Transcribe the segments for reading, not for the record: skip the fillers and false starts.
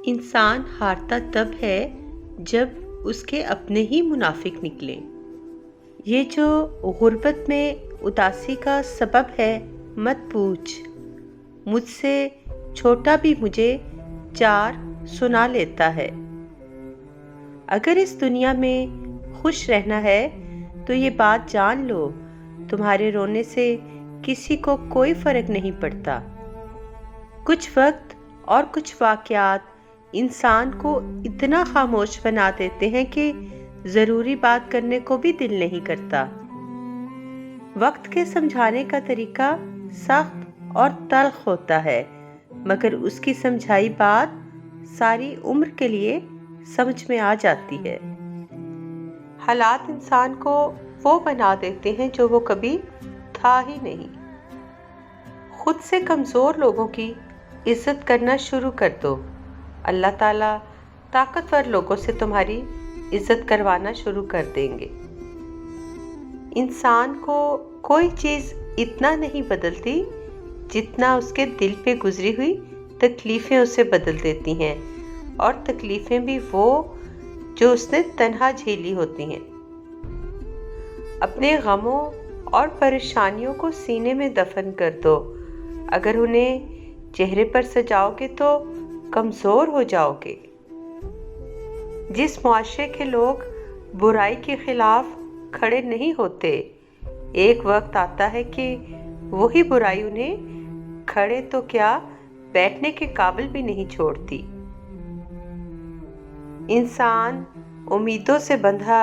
انسان ہارتا تب ہے جب اس کے اپنے ہی منافق نکلیں۔ یہ جو غربت میں اداسی کا سبب ہے مت پوچھ، مجھ سے چھوٹا بھی مجھے چار سنا لیتا ہے۔ اگر اس دنیا میں خوش رہنا ہے تو یہ بات جان لو، تمہارے رونے سے کسی کو کوئی فرق نہیں پڑتا۔ کچھ وقت اور کچھ واقعات انسان کو اتنا خاموش بنا دیتے ہیں کہ ضروری بات کرنے کو بھی دل نہیں کرتا۔ وقت کے سمجھانے کا طریقہ سخت اور تلخ ہوتا ہے، مگر اس کی سمجھائی بات ساری عمر کے لیے سمجھ میں آ جاتی ہے۔ حالات انسان کو وہ بنا دیتے ہیں جو وہ کبھی تھا ہی نہیں۔ خود سے کمزور لوگوں کی عزت کرنا شروع کر دو، اللہ تعالیٰ طاقتور لوگوں سے تمہاری عزت کروانا شروع کر دیں گے۔ انسان کو کوئی چیز اتنا نہیں بدلتی جتنا اس کے دل پہ گزری ہوئی تکلیفیں اسے بدل دیتی ہیں، اور تکلیفیں بھی وہ جو اس نے تنہا جھیلی ہوتی ہیں۔ اپنے غموں اور پریشانیوں کو سینے میں دفن کر دو، اگر انہیں چہرے پر سجاؤ گے تو کمزور ہو جاؤ گے۔ جس معاشرے کے لوگ برائی کے خلاف کھڑے نہیں ہوتے، ایک وقت آتا ہے کہ وہی برائی انہیں کھڑے تو کیا بیٹھنے کے قابل بھی نہیں چھوڑتی۔ انسان امیدوں سے بندھا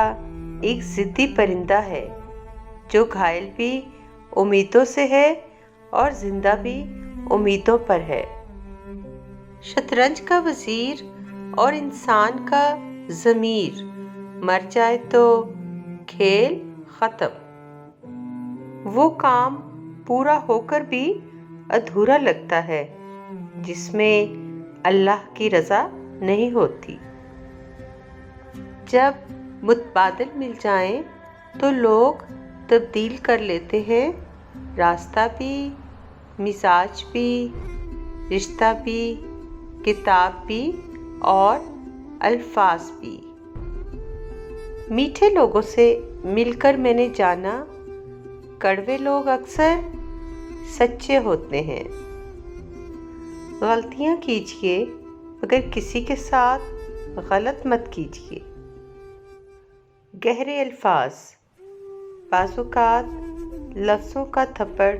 ایک ضدی پرندہ ہے جو گھائل بھی امیدوں سے ہے اور زندہ بھی امیدوں پر ہے۔ شطرنج کا وزیر اور انسان کا ضمیر مر جائے تو کھیل ختم۔ وہ کام پورا ہو کر بھی ادھورا لگتا ہے جس میں اللہ کی رضا نہیں ہوتی۔ جب متبادل مل جائیں تو لوگ تبدیل کر لیتے ہیں، راستہ بھی، مزاج بھی، رشتہ بھی، کتاب بھی اور الفاظ بھی۔ میٹھے لوگوں سے مل کر میں نے جانا، کڑوے لوگ اکثر سچے ہوتے ہیں۔ غلطیاں کیجیے مگر کسی کے ساتھ غلط مت کیجیے۔ گہرے الفاظ، بعض اوقات لفظوں کا تھپڑ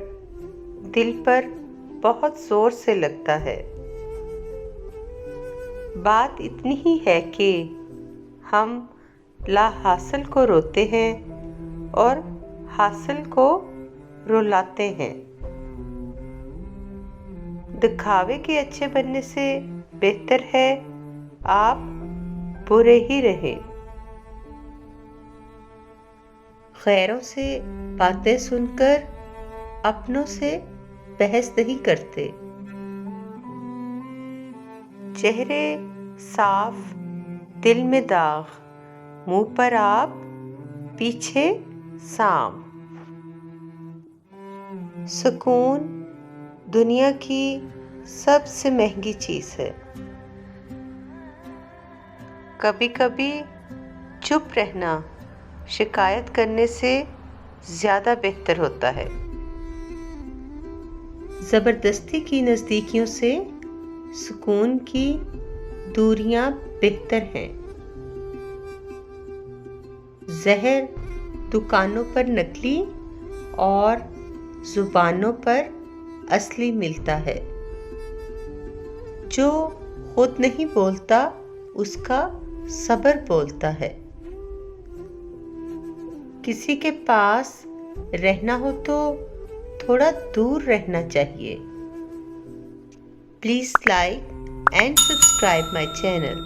دل پر بہت زور سے لگتا ہے۔ بات اتنی ہی ہے کہ ہم لا حاصل کو روتے ہیں اور حاصل کو رلاتے ہیں۔ دکھاوے کے اچھے بننے سے بہتر ہے آپ برے ہی رہیں۔ غیروں سے باتیں سن کر اپنوں سے بحث نہیں کرتے۔ چہرے صاف، دل میں داغ، منہ پر آپ، پیچھے سام۔ سکون دنیا کی سب سے مہنگی چیز ہے۔ کبھی کبھی چپ رہنا شکایت کرنے سے زیادہ بہتر ہوتا ہے۔ زبردستی کی نزدیکیوں سے سکون کی دوریاں بہتر ہیں۔ زہر دکانوں پر نکلی اور زبانوں پر اصلی ملتا ہے۔ جو خود نہیں بولتا اس کا صبر بولتا ہے۔ کسی کے پاس رہنا ہو تو تھوڑا دور رہنا چاہیے۔ Please like and subscribe my channel.